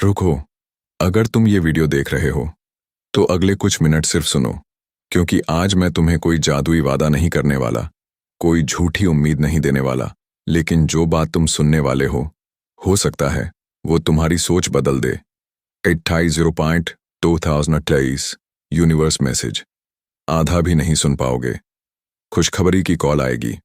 रुको, अगर तुम ये वीडियो देख रहे हो तो अगले कुछ मिनट सिर्फ सुनो, क्योंकि आज मैं तुम्हें कोई जादुई वादा नहीं करने वाला, कोई झूठी उम्मीद नहीं देने वाला, लेकिन जो बात तुम सुनने वाले हो सकता है वो तुम्हारी सोच बदल दे। 28.2023 यूनिवर्स मैसेज। आधा भी नहीं सुन पाओगे। खुशखबरी की कॉल आएगी।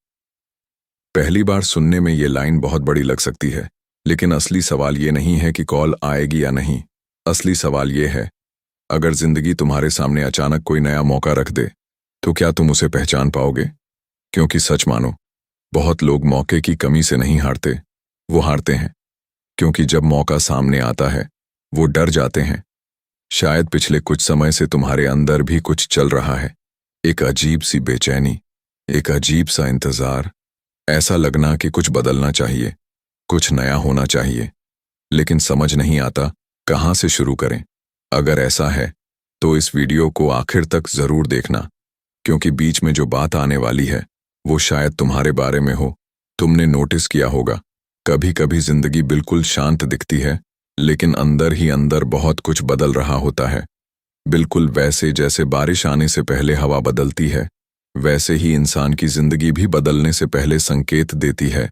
पहली बार सुनने में ये लाइन बहुत बड़ी लग सकती है, लेकिन असली सवाल ये नहीं है कि कॉल आएगी या नहीं। असली सवाल ये है, अगर जिंदगी तुम्हारे सामने अचानक कोई नया मौका रख दे तो क्या तुम उसे पहचान पाओगे? क्योंकि सच मानो, बहुत लोग मौके की कमी से नहीं हारते, वो हारते हैं क्योंकि जब मौका सामने आता है वो डर जाते हैं। शायद पिछले कुछ समय से तुम्हारे अंदर भी कुछ चल रहा है, एक अजीब सी बेचैनी, एक अजीब सा इंतजार, ऐसा लगना कि कुछ बदलना चाहिए, कुछ नया होना चाहिए, लेकिन समझ नहीं आता कहाँ से शुरू करें। अगर ऐसा है तो इस वीडियो को आखिर तक जरूर देखना, क्योंकि बीच में जो बात आने वाली है वो शायद तुम्हारे बारे में हो। तुमने नोटिस किया होगा, कभी कभी जिंदगी बिल्कुल शांत दिखती है, लेकिन अंदर ही अंदर बहुत कुछ बदल रहा होता है। बिल्कुल वैसे जैसे बारिश आने से पहले हवा बदलती है, वैसे ही इंसान की जिंदगी भी बदलने से पहले संकेत देती है।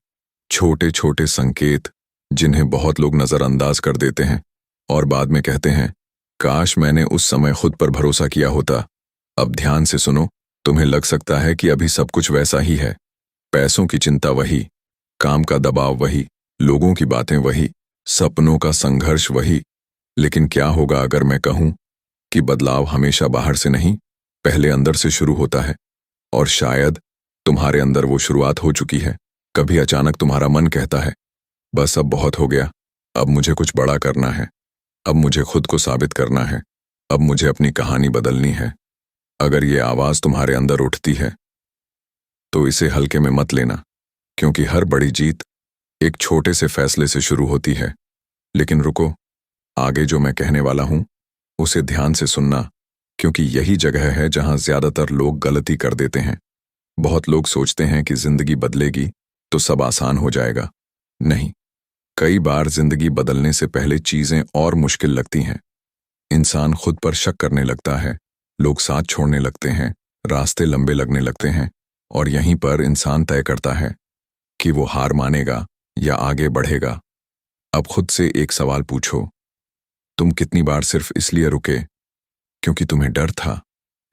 छोटे छोटे संकेत जिन्हें बहुत लोग नजरअंदाज कर देते हैं और बाद में कहते हैं, काश मैंने उस समय खुद पर भरोसा किया होता। अब ध्यान से सुनो, तुम्हें लग सकता है कि अभी सब कुछ वैसा ही है, पैसों की चिंता वही, काम का दबाव वही, लोगों की बातें वही, सपनों का संघर्ष वही। लेकिन क्या होगा अगर मैं कहूं कि बदलाव हमेशा बाहर से नहीं, पहले अंदर से शुरू होता है? और शायद तुम्हारे अंदर वो शुरुआत हो चुकी है। कभी अचानक तुम्हारा मन कहता है, बस अब बहुत हो गया, अब मुझे कुछ बड़ा करना है, अब मुझे खुद को साबित करना है, अब मुझे अपनी कहानी बदलनी है। अगर ये आवाज तुम्हारे अंदर उठती है तो इसे हल्के में मत लेना, क्योंकि हर बड़ी जीत एक छोटे से फैसले से शुरू होती है। लेकिन रुको, आगे जो मैं कहने वाला हूं उसे ध्यान से सुनना, क्योंकि यही जगह है जहां ज्यादातर लोग गलती कर देते हैं। बहुत लोग सोचते हैं कि जिंदगी बदलेगी तो सब आसान हो जाएगा। नहीं, कई बार जिंदगी बदलने से पहले चीजें और मुश्किल लगती हैं। इंसान खुद पर शक करने लगता है, लोग साथ छोड़ने लगते हैं, रास्ते लंबे लगने लगते हैं, और यहीं पर इंसान तय करता है कि वो हार मानेगा या आगे बढ़ेगा। अब खुद से एक सवाल पूछो, तुम कितनी बार सिर्फ इसलिए रुके क्योंकि तुम्हें डर था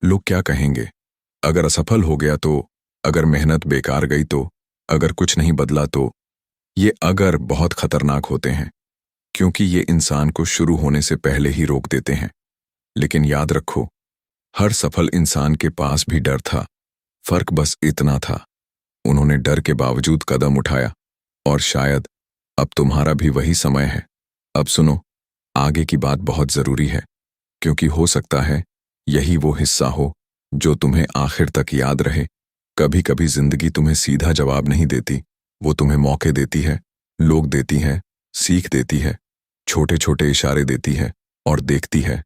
लोग क्या कहेंगे, अगर असफल हो गया तो, अगर मेहनत बेकार गई तो, अगर कुछ नहीं बदला तो? ये अगर बहुत खतरनाक होते हैं, क्योंकि ये इंसान को शुरू होने से पहले ही रोक देते हैं। लेकिन याद रखो, हर सफल इंसान के पास भी डर था, फर्क बस इतना था, उन्होंने डर के बावजूद कदम उठाया। और शायद अब तुम्हारा भी वही समय है। अब सुनो, आगे की बात बहुत जरूरी है, क्योंकि हो सकता है यही वो हिस्सा हो जो तुम्हें आखिर तक याद रहे। कभी कभी जिंदगी तुम्हें सीधा जवाब नहीं देती, वो तुम्हें मौके देती है, लोग देती है, सीख देती है, छोटे छोटे इशारे देती है और देखती है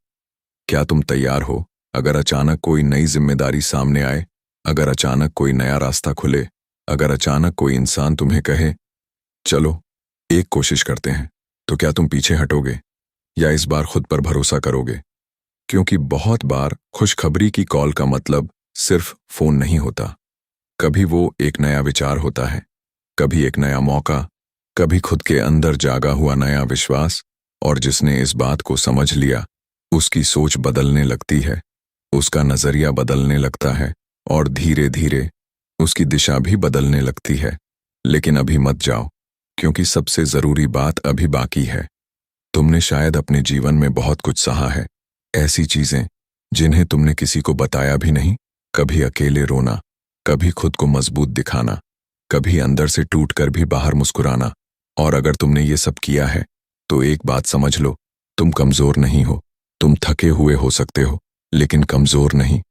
क्या तुम तैयार हो। अगर अचानक कोई नई जिम्मेदारी सामने आए, अगर अचानक कोई नया रास्ता खुले, अगर अचानक कोई इंसान तुम्हें कहे, चलो एक कोशिश करते हैं, तो क्या तुम पीछे हटोगे या इस बार खुद पर भरोसा करोगे? क्योंकि बहुत बार खुशखबरी की कॉल का मतलब सिर्फ फोन नहीं होता। कभी वो एक नया विचार होता है, कभी एक नया मौका, कभी खुद के अंदर जागा हुआ नया विश्वास। और जिसने इस बात को समझ लिया, उसकी सोच बदलने लगती है, उसका नजरिया बदलने लगता है, और धीरे धीरे उसकी दिशा भी बदलने लगती है। लेकिन अभी मत जाओ, क्योंकि सबसे जरूरी बात अभी बाकी है। तुमने शायद अपने जीवन में बहुत कुछ सहा है, ऐसी चीजें जिन्हें तुमने किसी को बताया भी नहीं। कभी अकेले रोना, कभी खुद को मजबूत दिखाना, कभी अंदर से टूटकर भी बाहर मुस्कुराना। और अगर तुमने ये सब किया है तो एक बात समझ लो, तुम कमजोर नहीं हो। तुम थके हुए हो सकते हो, लेकिन कमजोर नहीं।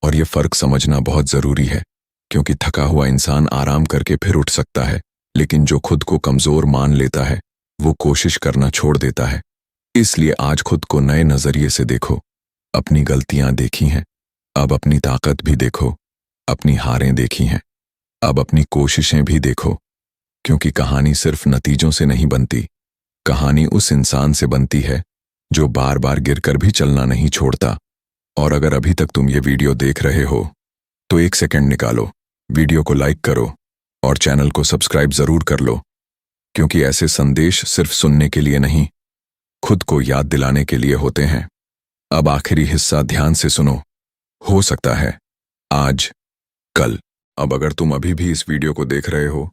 और ये फर्क समझना बहुत जरूरी है, क्योंकि थका हुआ इंसान आराम करके फिर उठ सकता है, लेकिन जो खुद को कमजोर मान लेता है वो कोशिश करना छोड़ देता है। इसलिए आज खुद को नए नजरिए से देखो। अपनी गलतियां देखी हैं, अब अपनी ताकत भी देखो। अपनी हारें देखी हैं, अब अपनी कोशिशें भी देखो। क्योंकि कहानी सिर्फ नतीजों से नहीं बनती, कहानी उस इंसान से बनती है जो बार बार गिरकर भी चलना नहीं छोड़ता। और अगर अभी तक तुम ये वीडियो देख रहे हो तो 1 सेकंड निकालो, वीडियो को लाइक करो और चैनल को सब्सक्राइब जरूर कर लो, क्योंकि ऐसे संदेश सिर्फ सुनने के लिए नहीं, खुद को याद दिलाने के लिए होते हैं। अब आखिरी हिस्सा ध्यान से सुनो। हो सकता है आज, कल। अब अगर तुम अभी भी इस वीडियो को देख रहे हो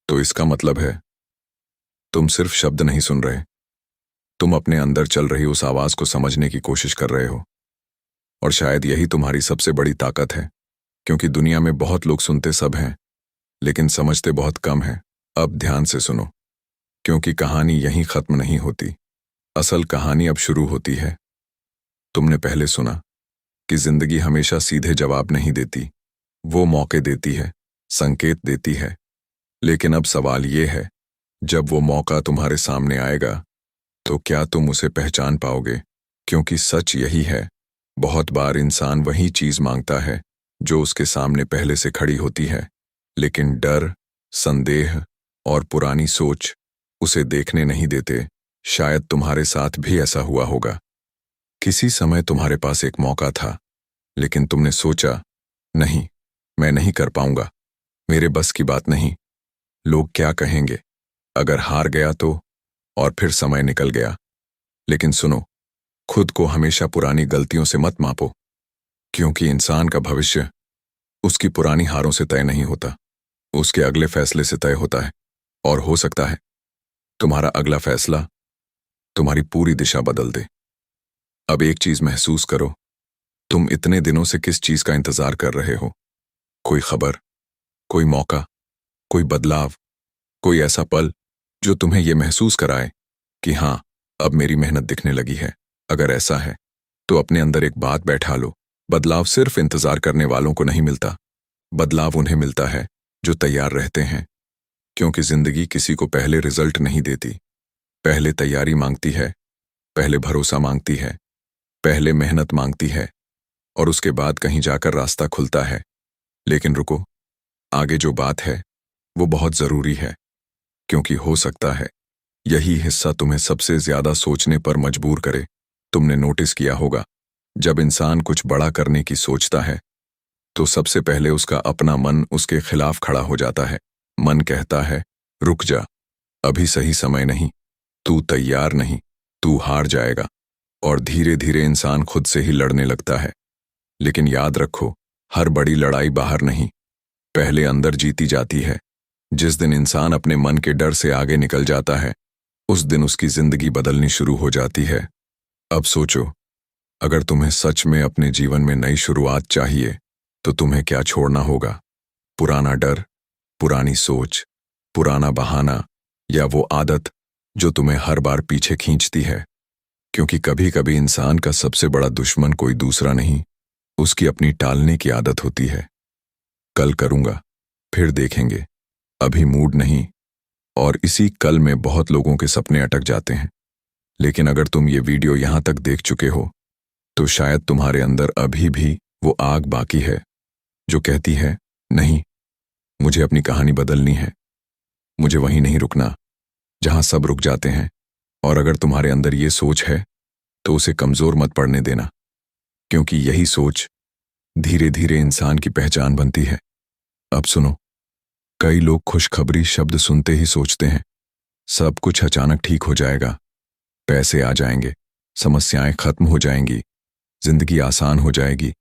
तो इसका मतलब है तुम सिर्फ शब्द नहीं सुन रहे, तुम अपने अंदर चल रही उस आवाज को समझने की कोशिश कर रहे हो। और शायद यही तुम्हारी सबसे बड़ी ताकत है, क्योंकि दुनिया में बहुत लोग सुनते सब हैं लेकिन समझते बहुत कम हैं। अब ध्यान से सुनो, क्योंकि कहानी यहीं खत्म नहीं होती। असल कहानी अब शुरू होती है। तुमने पहले सुना कि जिंदगी हमेशा सीधे जवाब नहीं देती, वो मौके देती है, संकेत देती है। लेकिन अब सवाल ये है, जब वो मौका तुम्हारे सामने आएगा तो क्या तुम उसे पहचान पाओगे? क्योंकि सच यही है, बहुत बार इंसान वही चीज मांगता है जो उसके सामने पहले से खड़ी होती है, लेकिन डर, संदेह और पुरानी सोच उसे देखने नहीं देते। शायद तुम्हारे साथ भी ऐसा हुआ होगा। किसी समय तुम्हारे पास एक मौका था, लेकिन तुमने सोचा, नहीं, मैं नहीं कर पाऊंगा, मेरे बस की बात नहीं, लोग क्या कहेंगे अगर हार गया तो। और फिर समय निकल गया। लेकिन सुनो, खुद को हमेशा पुरानी गलतियों से मत मापो, क्योंकि इंसान का भविष्य उसकी पुरानी हारों से तय नहीं होता, उसके अगले फैसले से तय होता है। और हो सकता है तुम्हारा अगला फैसला तुम्हारी पूरी दिशा बदल दे। अब एक चीज महसूस करो, तुम इतने दिनों से किस चीज का इंतजार कर रहे हो? कोई खबर, कोई मौका, कोई बदलाव, कोई ऐसा पल जो तुम्हें यह महसूस कराए कि हां, अब मेरी मेहनत दिखने लगी है। अगर ऐसा है तो अपने अंदर एक बात बैठा लो, बदलाव सिर्फ इंतजार करने वालों को नहीं मिलता, बदलाव उन्हें मिलता है जो तैयार रहते हैं। क्योंकि जिंदगी किसी को पहले रिजल्ट नहीं देती, पहले तैयारी मांगती है, पहले भरोसा मांगती है, पहले मेहनत मांगती है, और उसके बाद कहीं जाकर रास्ता खुलता है। लेकिन रुको, आगे जो बात है वो बहुत जरूरी है, क्योंकि हो सकता है यही हिस्सा तुम्हें सबसे ज्यादा सोचने पर मजबूर करे। तुमने नोटिस किया होगा, जब इंसान कुछ बड़ा करने की सोचता है तो सबसे पहले उसका अपना मन उसके खिलाफ खड़ा हो जाता है। मन कहता है, रुक जा, अभी सही समय नहीं, तू तैयार नहीं, तू हार जाएगा। और धीरे धीरे इंसान खुद से ही लड़ने लगता है। लेकिन याद रखो, हर बड़ी लड़ाई बाहर नहीं, पहले अंदर जीती जाती है। जिस दिन इंसान अपने मन के डर से आगे निकल जाता है, उस दिन उसकी जिंदगी बदलनी शुरू हो जाती है। अब सोचो, अगर तुम्हें सच में अपने जीवन में नई शुरुआत चाहिए तो तुम्हें क्या छोड़ना होगा? पुराना डर, पुरानी सोच, पुराना बहाना, या वो आदत जो तुम्हें हर बार पीछे खींचती है? क्योंकि कभी कभी इंसान का सबसे बड़ा दुश्मन कोई दूसरा नहीं, उसकी अपनी टालने की आदत होती है। कल करूंगा, फिर देखेंगे, अभी मूड नहीं। और इसी कल में बहुत लोगों के सपने अटक जाते हैं। लेकिन अगर तुम ये वीडियो यहां तक देख चुके हो तो शायद तुम्हारे अंदर अभी भी वो आग बाकी है जो कहती है, नहीं, मुझे अपनी कहानी बदलनी है, मुझे वहीं नहीं रुकना जहां सब रुक जाते हैं। और अगर तुम्हारे अंदर ये सोच है तो उसे कमजोर मत पड़ने देना, क्योंकि यही सोच धीरे धीरे इंसान की पहचान बनती है। अब सुनो, कई लोग खुशखबरी शब्द सुनते ही सोचते हैं सब कुछ अचानक ठीक हो जाएगा, पैसे आ जाएंगे, समस्याएं खत्म हो जाएंगी, जिंदगी आसान हो जाएगी।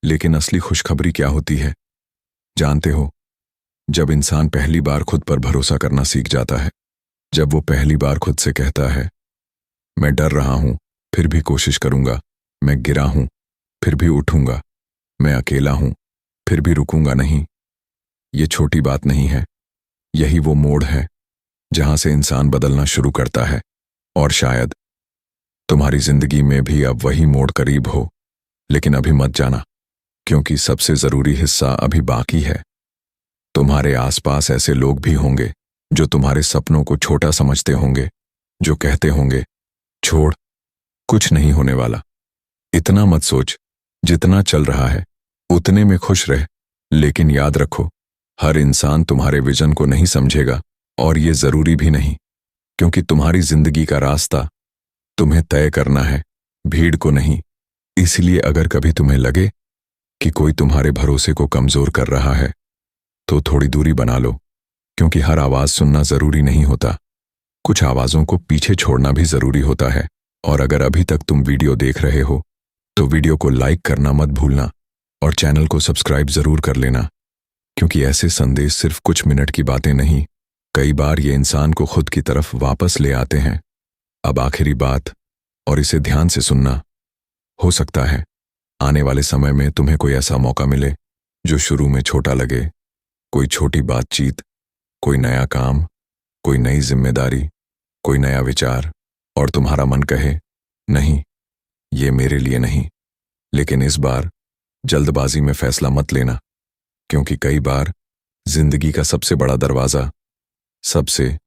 लेकिन असली खुशखबरी क्या होती है जानते हो? जब इंसान पहली बार खुद पर भरोसा करना सीख जाता है, जब वो पहली बार खुद से कहता है, मैं डर रहा हूं फिर भी कोशिश करूंगा, मैं गिरा हूं फिर भी उठूंगा, मैं अकेला हूं फिर भी रुकूंगा नहीं। ये छोटी बात नहीं है, यही वो मोड़ है जहां से इंसान बदलना शुरू करता है। और शायद तुम्हारी जिंदगी में भी अब वही मोड़ करीब हो। लेकिन अभी मत जाना, क्योंकि सबसे जरूरी हिस्सा अभी बाकी है। तुम्हारे आसपास ऐसे लोग भी होंगे जो तुम्हारे सपनों को छोटा समझते होंगे, जो कहते होंगे, छोड़, कुछ नहीं होने वाला, इतना मत सोच, जितना चल रहा है उतने में खुश रह। लेकिन याद रखो, हर इंसान तुम्हारे विजन को नहीं समझेगा, और ये जरूरी भी नहीं, क्योंकि तुम्हारी जिंदगी का रास्ता तुम्हें तय करना है, भीड़ को नहीं। इसलिए अगर कभी तुम्हें लगे कि कोई तुम्हारे भरोसे को कमजोर कर रहा है, तो थोड़ी दूरी बना लो, क्योंकि हर आवाज सुनना जरूरी नहीं होता। कुछ आवाजों को पीछे छोड़ना भी जरूरी होता है। और अगर अभी तक तुम वीडियो देख रहे हो, तो वीडियो को लाइक करना मत भूलना और चैनल को सब्सक्राइब जरूर कर लेना, क्योंकि ऐसे संदेश सिर्फ कुछ मिनट की बातें नहीं, कई बार ये इंसान को खुद की तरफ वापस ले आते हैं। अब आखिरी बात, और इसे ध्यान से सुनना। हो सकता है आने वाले समय में तुम्हें कोई ऐसा मौका मिले जो शुरू में छोटा लगे, कोई छोटी बातचीत, कोई नया काम, कोई नई जिम्मेदारी, कोई नया विचार, और तुम्हारा मन कहे, नहीं, ये मेरे लिए नहीं। लेकिन इस बार जल्दबाजी में फैसला मत लेना, क्योंकि कई बार जिंदगी का सबसे बड़ा दरवाजा सबसे